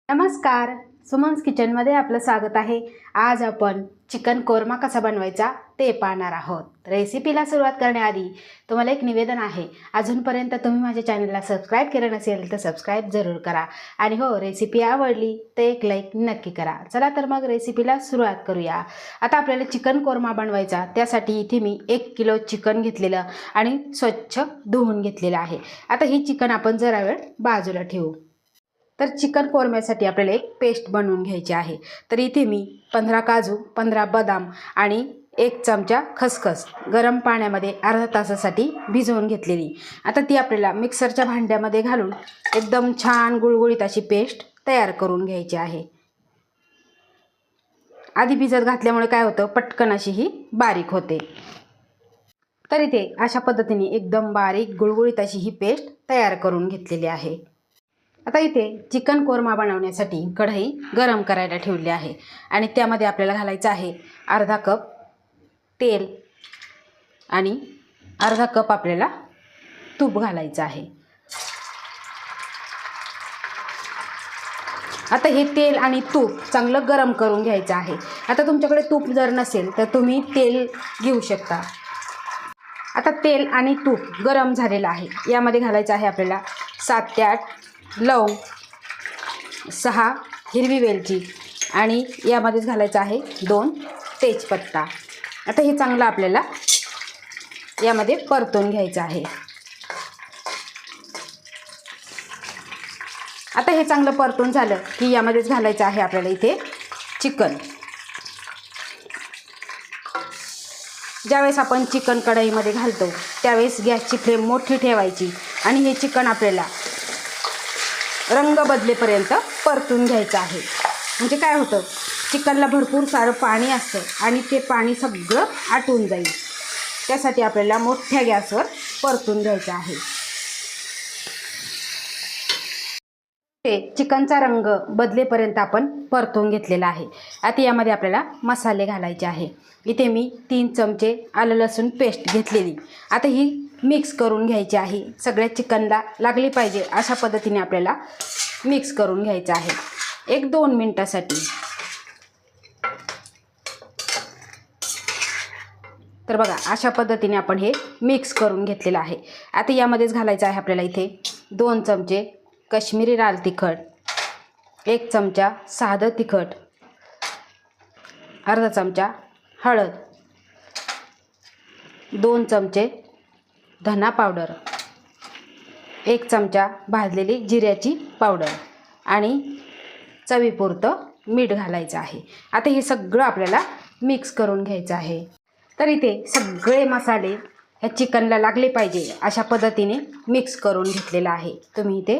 नमस्कार, सुमन्स किचनमध्ये आपलं स्वागत आहे। आज आपण चिकन कोरमा कसा बनवायचा ते पाहणार आहोत। रेसिपीला सुरुवात करण्याआधी तुम्हाला एक निवेदन आहे, अजूनपर्यंत तुम्ही माझ्या चॅनलला सबस्क्राईब केलं नसेल तर सबस्क्राईब जरूर करा आणि हो, रेसिपी आवडली तर एक लाईक नक्की करा। चला तर मग रेसिपीला सुरुवात करूया। आता आपल्याला चिकन कोरमा बनवायचा, त्यासाठी इथे मी 1 किलो चिकन घेतलेलं आणि स्वच्छ धुवून घेतलेलं आहे। आता ही चिकन आपण जरा वेळ बाजूला ठेवू। तर चिकन कोरम्यासाठी आपल्याला एक पेस्ट बनवून घ्यायची आहे। तर इथे मी 15 काजू, 15 बदाम आणि 1 चमचा खसखस गरम पाण्यामध्ये अर्धा तासासाठी भिजवून घेतलेली। आता ती आपल्याला मिक्सरच्या भांड्यामध्ये घालून एकदम छान गुळगुळीत अशी पेस्ट तयार करून घ्यायची आहे। आधी भिजत घातल्यामुळे काय होतं, पटकन अशी ही बारीक होते। तर इथे अशा पद्धतीने एकदम बारीक गुळगुळीत अशी ही पेस्ट तयार करून घेतलेली आहे। आता इथे चिकन कोरमा बनवण्यासाठी कढई गरम करायला ठेवली आहे आणि त्यामध्ये आपल्याला घालायचं आहे अर्धा कप तेल आणि अर्धा कप आपल्याला तूप घालायचं आहे। आता हे तेल आणि तूप चांगलं गरम करून घ्यायचं आहे। आता तुमच्याकडे तूप जर नसेल तर तुम्ही तेल घेऊ शकता। आता तेल आणि तूप गरम झालेलं आहे, यामध्ये घालायचं आहे आपल्याला 7 ते 8 लवंग, 6 हिरवी वेलची आणि यामध्येच घालायचं आहे 2 तेजपत्ता। आता हे चांगलं आपल्याला यामध्ये परतून घ्यायचं आहे। आता हे चांगलं परतून झालं की यामध्येच घालायचं आहे आपल्याला इथे चिकन। ज्यावेळेस आपण चिकन कढईमध्ये घालतो त्यावेळेस गॅसची फ्लेम मोठी ठेवायची आणि हे चिकन आपल्याला रंग बदलेपर्यंत परतून घ्यायचं आहे। म्हणजे काय होतं, चिकनला भरपूर सारं पाणी असतं आणि ते पाणी सगळं आटून जाईल, त्यासाठी आपल्याला मोठ्या गॅसवर परतून घ्यायचं आहे। ते चिकनचा रंग बदलेपर्यंत आपण परतून घेतलेला आहे। आता यामध्ये आपल्याला मसाले घालायचे आहे। इथे मी 3 चमचे आलं लसूण पेस्ट घेतलेली। आता ही मिक्स करून घ्यायची आहे, सगळ्या चिकनला लागली पाहिजे अशा पद्धतीने आपल्याला मिक्स करून घ्यायचं आहे 1-2 मिनिटासाठी। तर बघा, अशा पद्धतीने आपण हे मिक्स करून घेतलेलं आहे। आता यामध्येच घालायचं आहे आपल्याला इथे 2 चमचे काश्मीरी लाल तिखट, 1 चमचा साधं तिखट, अर्धा चमचा हळद, 2 चमचे धना पावडर, 1 चमचा भाजलेली जिऱ्याची पावडर आणि चवीपुरतं मीठ घालायचं आहे। आता हे सगळं आपल्याला मिक्स करून घ्यायचं आहे। तर इथे सगळे मसाले ह्या चिकनला लागले पाहिजे अशा पद्धतीने मिक्स करून घेतलेलं आहे, तुम्ही इथे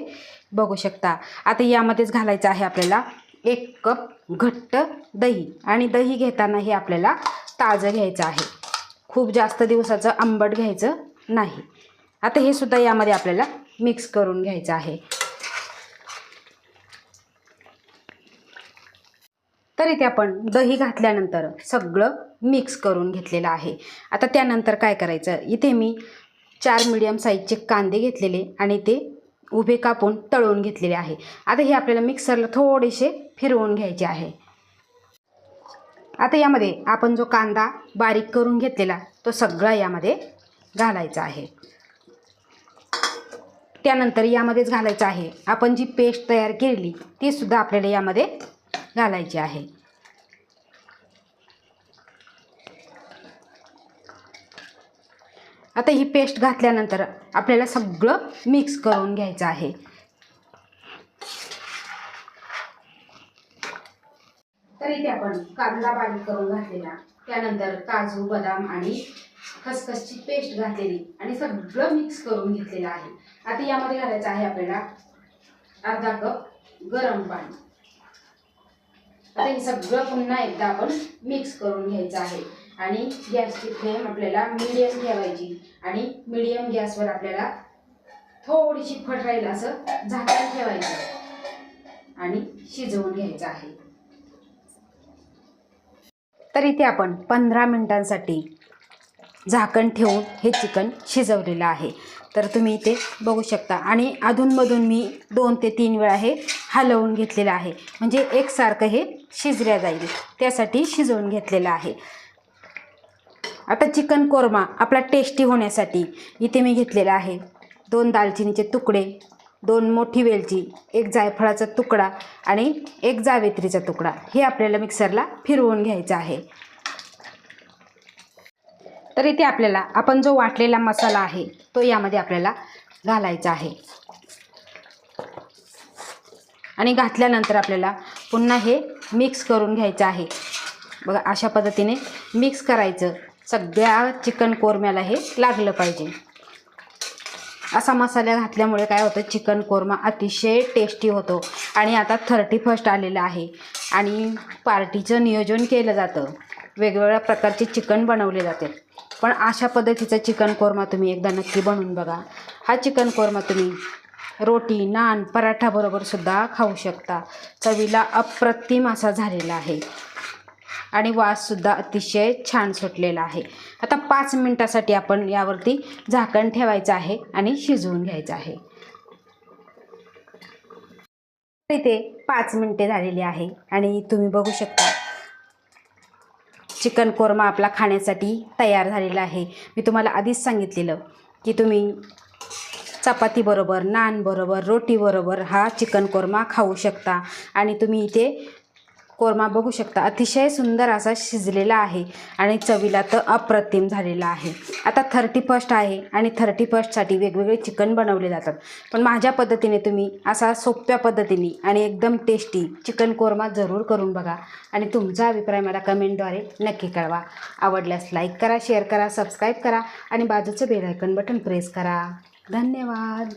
बघू शकता। आता यामध्येच घालायचं आहे आपल्याला 1 कप घट्ट दही आणि दही घेताना हे आपल्याला ताजं घ्यायचं आहे, खूप जास्त दिवसाचं आंबट घ्यायचं नाही। आता हे सुद्धा यामध्ये आपल्याला मिक्स करून घ्यायचं आहे। तर इथे आपण दही घातल्यानंतर सगळं मिक्स करून घेतलेलं आहे। आता त्यानंतर काय करायचं, इथे मी 4 मीडियम साईजचे कांदे घेतलेले आणि ते उभे कापून तळून घेतलेले आहे। आता हे आपल्याला मिक्सरला थोडेसे फिरवून घ्यायचे आहे। आता यामध्ये आपण जो कांदा बारीक करून घेतलेला तो सगळा यामध्ये घालायचा आहे। त्यानंतर यामध्येच घालायचं आहे आपण जी पेस्ट तयार केली ती सुद्धा आपल्याला यामध्ये घालायची आहे। आता ही पेस्ट घातल्यानंतर आपल्याला सगळं मिक्स करून घ्यायचं आहे। तर इथे आपण कांदा बारीक करून घातलेला, त्यानंतर काजू बदाम आणि खसखसची पेस्ट घातलेली आणि सगळं मिक्स करून घेतलेलं आहे। आता यामध्ये घालायचं आहे आपल्याला अर्धा कप गरम पाणी। आता हे सगळं पुन्हा एकदा आपण मिक्स करून घ्यायचं आहे आणि गॅसची फ्लेम आपल्याला मीडियम ठेवायची आणि मीडियम गॅसवर आपल्याला थोडीशी फट राहील असं झाकण ठेवायचं आणि शिजवून घ्यायचं आहे। तर इथे आपण 15 मिनिटांसाठी झाकण ठेवून हे चिकन शिजवलेलं आहे. तर तुम्ही इथे बघू शकता आणि अधूनमधून मी 2 ते 3 वेळा हे हलवून घेतलेलं आहे, म्हणजे एकसारखं हे शिजल्या जाईल त्यासाठी शिजवून घेतलेलं आहे. आता चिकन कोरमा आपला टेस्टी होण्यासाठी इथे मी घेतलेला आहे 2 दालचिनीचे तुकडे, 2 मोठी वेलची, 1 जायफळाचा तुकडा आणि 1 जावित्रीचा तुकडा. हे आपल्याला मिक्सरला फिरवून घ्यायचं आहे. तर इथे आपल्याला आपण जो वाटलेला मसाला आहे तो यामध्ये आपल्याला घालायचा आहे आणि घातल्यानंतर आपल्याला पुन्हा हे मिक्स करून घ्यायचं आहे. बघा अशा पद्धतीने मिक्स करायचं, सगळ्या चिकन कोरम्याला हे लागलं पाहिजे. असा मसाला घातल्यामुळे काय होतं, चिकन कोरमा अतिशय टेस्टी होतो. आणि आता 31 आलेलं आहे आणि पार्टीचं नियोजन केलं जातं, वेगवेगळ्या प्रकारचे चिकन बनवले जाते. पण अशा पद्धतीचा चिकन कोरमा तुम्ही एकदा नक्की बनवून बघा. हा चिकन कोरमा तुम्ही रोटी, नान, पराठाबरोबर सुद्धा खाऊ शकता. चवीला अप्रतिम असा झालेला आहे आणि वाससुद्धा अतिशय छान सुटलेला आहे. आता 5 मिनटासाठी आपण यावरती झाकण ठेवायचं आहे आणि शिजवून घ्यायचं आहे. इथे 5 मिनटे झालेली आहे आणि तुम्ही बघू शकता चिकन कोरमा आपला खाण्यासाठी तयार झालेला आहे. मी तुम्हाला आधीच सांगितलेलं की तुम्ही चपातीबरोबर, नानबरोबर, रोटीबरोबर हा चिकन कोरमा खाऊ शकता. आणि तुम्ही इथे कोरमा बघू शकता, अतिशय सुंदर असा शिजलेला आहे आणि चवीला तर अप्रतिम झालेला आहे. आता 31 आहे आणि 31साठी वेगवेगळे चिकन बनवले जातात, पण माझ्या पद्धतीने तुम्ही असा सोप्या पद्धतीने आणि एकदम टेस्टी चिकन कोरमा जरूर करून बघा आणि तुमचा अभिप्राय मला कमेंटद्वारे नक्की कळवा. आवडल्यास लाईक करा, शेअर करा, सबस्क्राईब करा आणि बाजूचं बेल आयकॉन बटन प्रेस करा. धन्यवाद.